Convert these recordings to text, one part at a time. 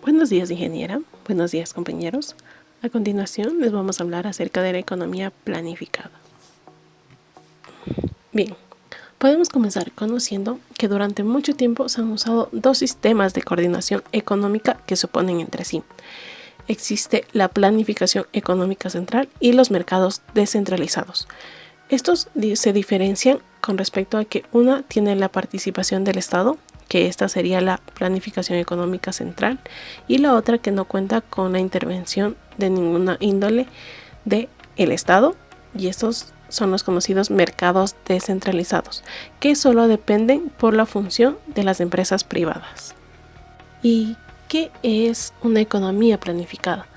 Buenos días, ingeniera. Buenos días, compañeros. A continuación les vamos a hablar acerca de la economía planificada. Bien, podemos comenzar conociendo que durante mucho tiempo se han usado dos sistemas de coordinación económica que se oponen entre sí. Existe la planificación económica central y los mercados descentralizados. Estos se diferencian con respecto a que una tiene la participación del Estado, que esta sería la planificación económica central, y la otra que no cuenta con la intervención de ninguna índole del Estado, y estos son los conocidos mercados descentralizados, que solo dependen por la función de las empresas privadas. ¿Y qué es una economía planificada?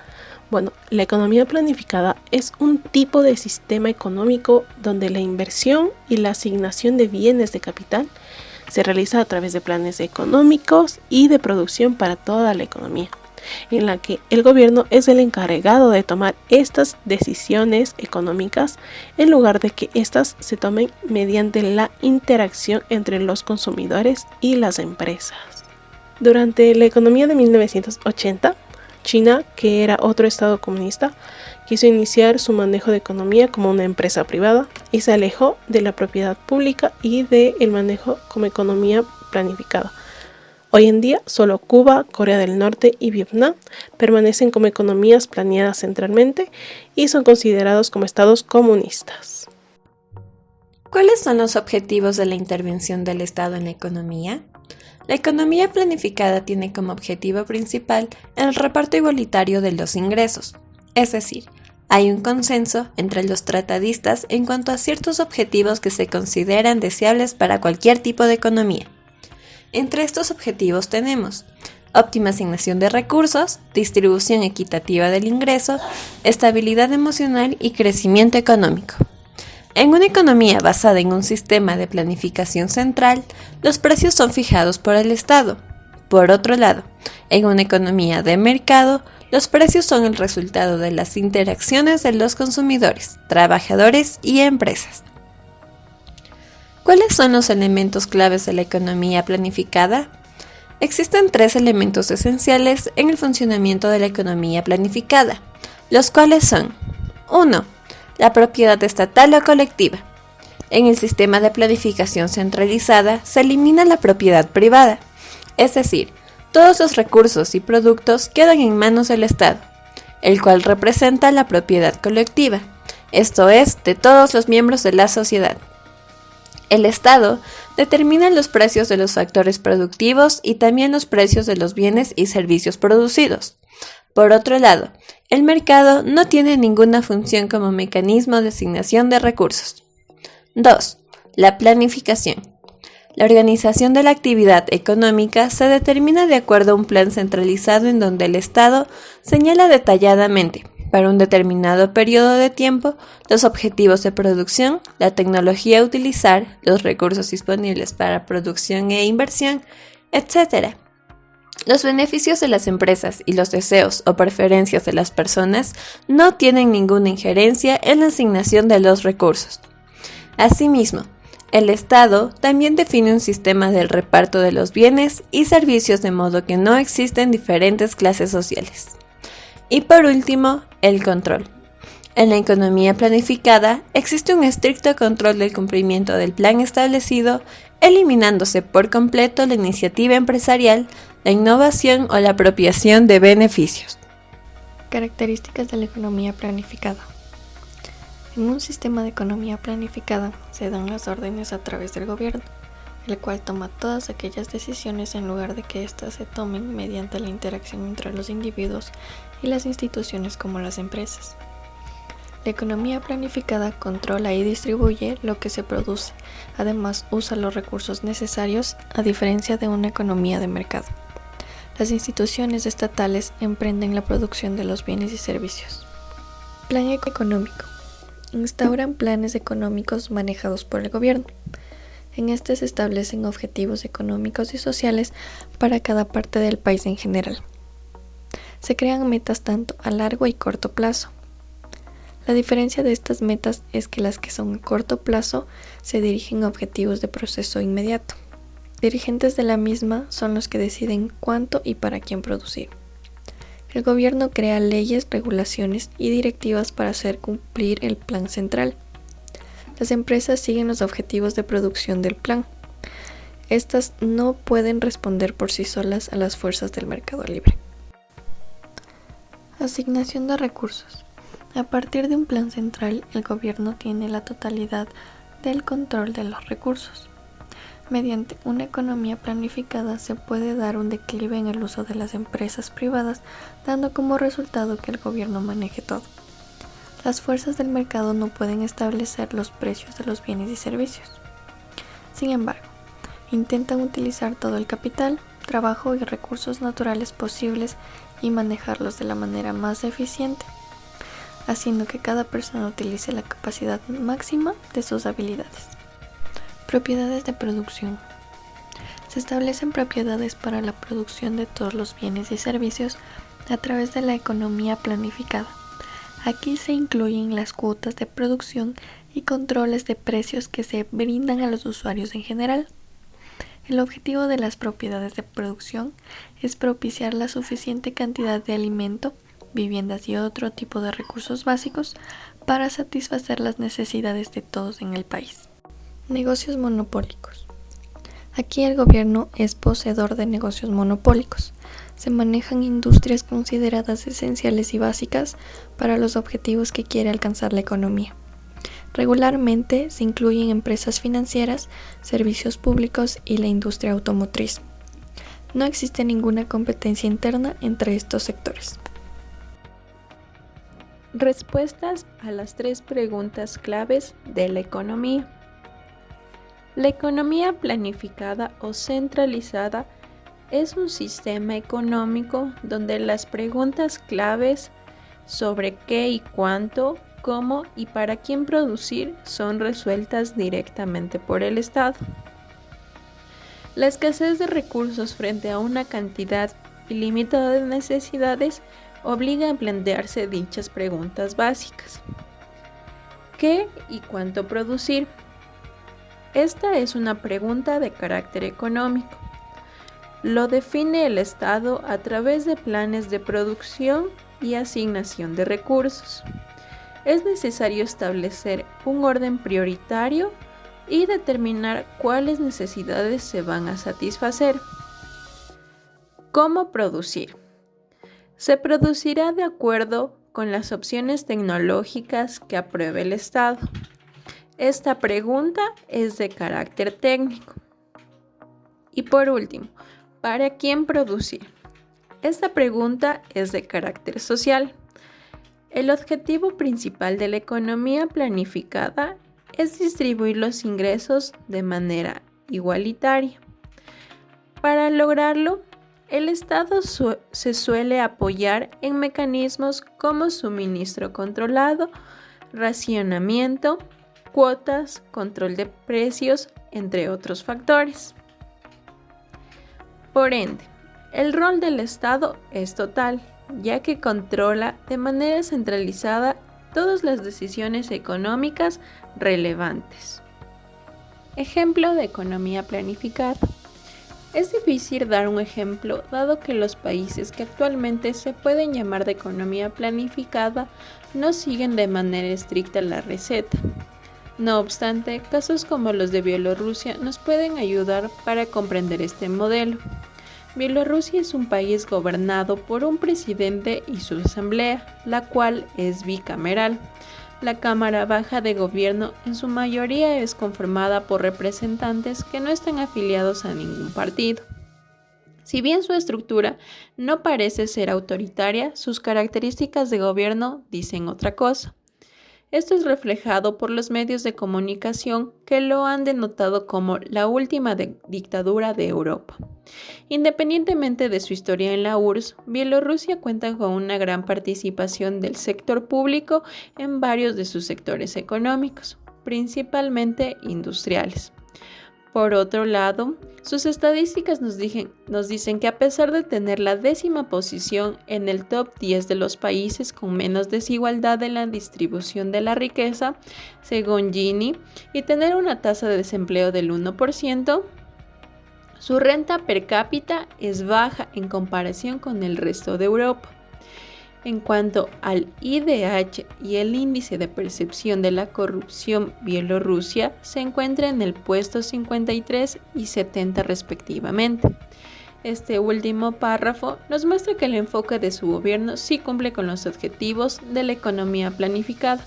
Bueno, la economía planificada es un tipo de sistema económico donde la inversión y la asignación de bienes de capital se realiza a través de planes económicos y de producción para toda la economía, en la que el gobierno es el encargado de tomar estas decisiones económicas en lugar de que éstas se tomen mediante la interacción entre los consumidores y las empresas. Durante la economía de 1980, China, que era otro estado comunista, quiso iniciar su manejo de economía como una empresa privada y se alejó de la propiedad pública y del manejo como economía planificada. Hoy en día, solo Cuba, Corea del Norte y Vietnam permanecen como economías planeadas centralmente y son considerados como estados comunistas. ¿Cuáles son los objetivos de la intervención del Estado en la economía? La economía planificada tiene como objetivo principal el reparto igualitario de los ingresos, es decir, hay un consenso entre los tratadistas en cuanto a ciertos objetivos que se consideran deseables para cualquier tipo de economía. Entre estos objetivos tenemos óptima asignación de recursos, distribución equitativa del ingreso, estabilidad emocional y crecimiento económico. En una economía basada en un sistema de planificación central, los precios son fijados por el Estado. Por otro lado, en una economía de mercado, los precios son el resultado de las interacciones de los consumidores, trabajadores y empresas. ¿Cuáles son los elementos claves de la economía planificada? Existen tres elementos esenciales en el funcionamiento de la economía planificada, los cuales son 1. La propiedad estatal o colectiva. En el sistema de planificación centralizada se elimina la propiedad privada, es decir, todos los recursos y productos quedan en manos del Estado, el cual representa la propiedad colectiva, esto es, de todos los miembros de la sociedad. El Estado determina los precios de los factores productivos y también los precios de los bienes y servicios producidos. Por otro lado, el mercado no tiene ninguna función como mecanismo de asignación de recursos. 2. La planificación. La organización de la actividad económica se determina de acuerdo a un plan centralizado en donde el Estado señala detalladamente, para un determinado periodo de tiempo, los objetivos de producción, la tecnología a utilizar, los recursos disponibles para producción e inversión, etc. Los beneficios de las empresas y los deseos o preferencias de las personas no tienen ninguna injerencia en la asignación de los recursos. Asimismo, el Estado también define un sistema del reparto de los bienes y servicios de modo que no existen diferentes clases sociales. Y por último, el control. En la economía planificada existe un estricto control del cumplimiento del plan establecido, eliminándose por completo la iniciativa empresarial, la innovación o la apropiación de beneficios. Características de la economía planificada. En un sistema de economía planificada se dan las órdenes a través del gobierno, el cual toma todas aquellas decisiones en lugar de que éstas se tomen mediante la interacción entre los individuos y las instituciones como las empresas. La economía planificada controla y distribuye lo que se produce, además usa los recursos necesarios a diferencia de una economía de mercado. Las instituciones estatales emprenden la producción de los bienes y servicios. Plan económico. Instauran planes económicos manejados por el gobierno. En este se establecen objetivos económicos y sociales para cada parte del país en general. Se crean metas tanto a largo y corto plazo. La diferencia de estas metas es que las que son a corto plazo se dirigen a objetivos de proceso inmediato. Dirigentes de la misma son los que deciden cuánto y para quién producir. El gobierno crea leyes, regulaciones y directivas para hacer cumplir el plan central. Las empresas siguen los objetivos de producción del plan. Estas no pueden responder por sí solas a las fuerzas del mercado libre. Asignación de recursos. A partir de un plan central, el gobierno tiene la totalidad del control de los recursos. Mediante una economía planificada se puede dar un declive en el uso de las empresas privadas, dando como resultado que el gobierno maneje todo. Las fuerzas del mercado no pueden establecer los precios de los bienes y servicios. Sin embargo, intentan utilizar todo el capital, trabajo y recursos naturales posibles y manejarlos de la manera más eficiente, haciendo que cada persona utilice la capacidad máxima de sus habilidades. Propiedades de producción. Se establecen propiedades para la producción de todos los bienes y servicios a través de la economía planificada. Aquí se incluyen las cuotas de producción y controles de precios que se brindan a los usuarios en general. El objetivo de las propiedades de producción es propiciar la suficiente cantidad de alimento, viviendas y otro tipo de recursos básicos para satisfacer las necesidades de todos en el país. Negocios monopólicos. Aquí el gobierno es poseedor de negocios monopólicos. Se manejan industrias consideradas esenciales y básicas para los objetivos que quiere alcanzar la economía. Regularmente se incluyen empresas financieras, servicios públicos y la industria automotriz. No existe ninguna competencia interna entre estos sectores. Respuestas a las 3 preguntas claves de la economía. La economía planificada o centralizada es un sistema económico donde las preguntas claves sobre qué y cuánto, cómo y para quién producir son resueltas directamente por el Estado. La escasez de recursos frente a una cantidad ilimitada de necesidades obliga a plantearse dichas preguntas básicas. ¿Qué y cuánto producir? Esta es una pregunta de carácter económico. Lo define el Estado a través de planes de producción y asignación de recursos. Es necesario establecer un orden prioritario y determinar cuáles necesidades se van a satisfacer. ¿Cómo producir? Se producirá de acuerdo con las opciones tecnológicas que apruebe el Estado. Esta pregunta es de carácter técnico. Y por último, ¿para quién producir? Esta pregunta es de carácter social. El objetivo principal de la economía planificada es distribuir los ingresos de manera igualitaria. Para lograrlo, el Estado se suele apoyar en mecanismos como suministro controlado, racionamiento, cuotas, control de precios, entre otros factores. Por ende, el rol del Estado es total, ya que controla de manera centralizada todas las decisiones económicas relevantes. Ejemplo de economía planificada. Es difícil dar un ejemplo, dado que los países que actualmente se pueden llamar de economía planificada no siguen de manera estricta la receta. No obstante, casos como los de Bielorrusia nos pueden ayudar para comprender este modelo. Bielorrusia es un país gobernado por un presidente y su asamblea, la cual es bicameral. La Cámara Baja de Gobierno en su mayoría es conformada por representantes que no están afiliados a ningún partido. Si bien su estructura no parece ser autoritaria, sus características de gobierno dicen otra cosa. Esto es reflejado por los medios de comunicación que lo han denotado como la última dictadura de Europa. Independientemente de su historia en la URSS, Bielorrusia cuenta con una gran participación del sector público en varios de sus sectores económicos, principalmente industriales. Por otro lado, sus estadísticas nos dicen que a pesar de tener la 10ª posición en el top 10 de los países con menos desigualdad en la distribución de la riqueza, según Gini, y tener una tasa de desempleo del 1%, su renta per cápita es baja en comparación con el resto de Europa. En cuanto al IDH y el índice de percepción de la corrupción, Bielorrusia se encuentra en el puesto 53 y 70 respectivamente. Este último párrafo nos muestra que el enfoque de su gobierno sí cumple con los objetivos de la economía planificada,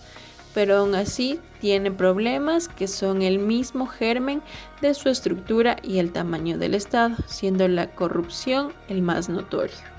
pero aún así tiene problemas que son el mismo germen de su estructura y el tamaño del Estado, siendo la corrupción el más notorio.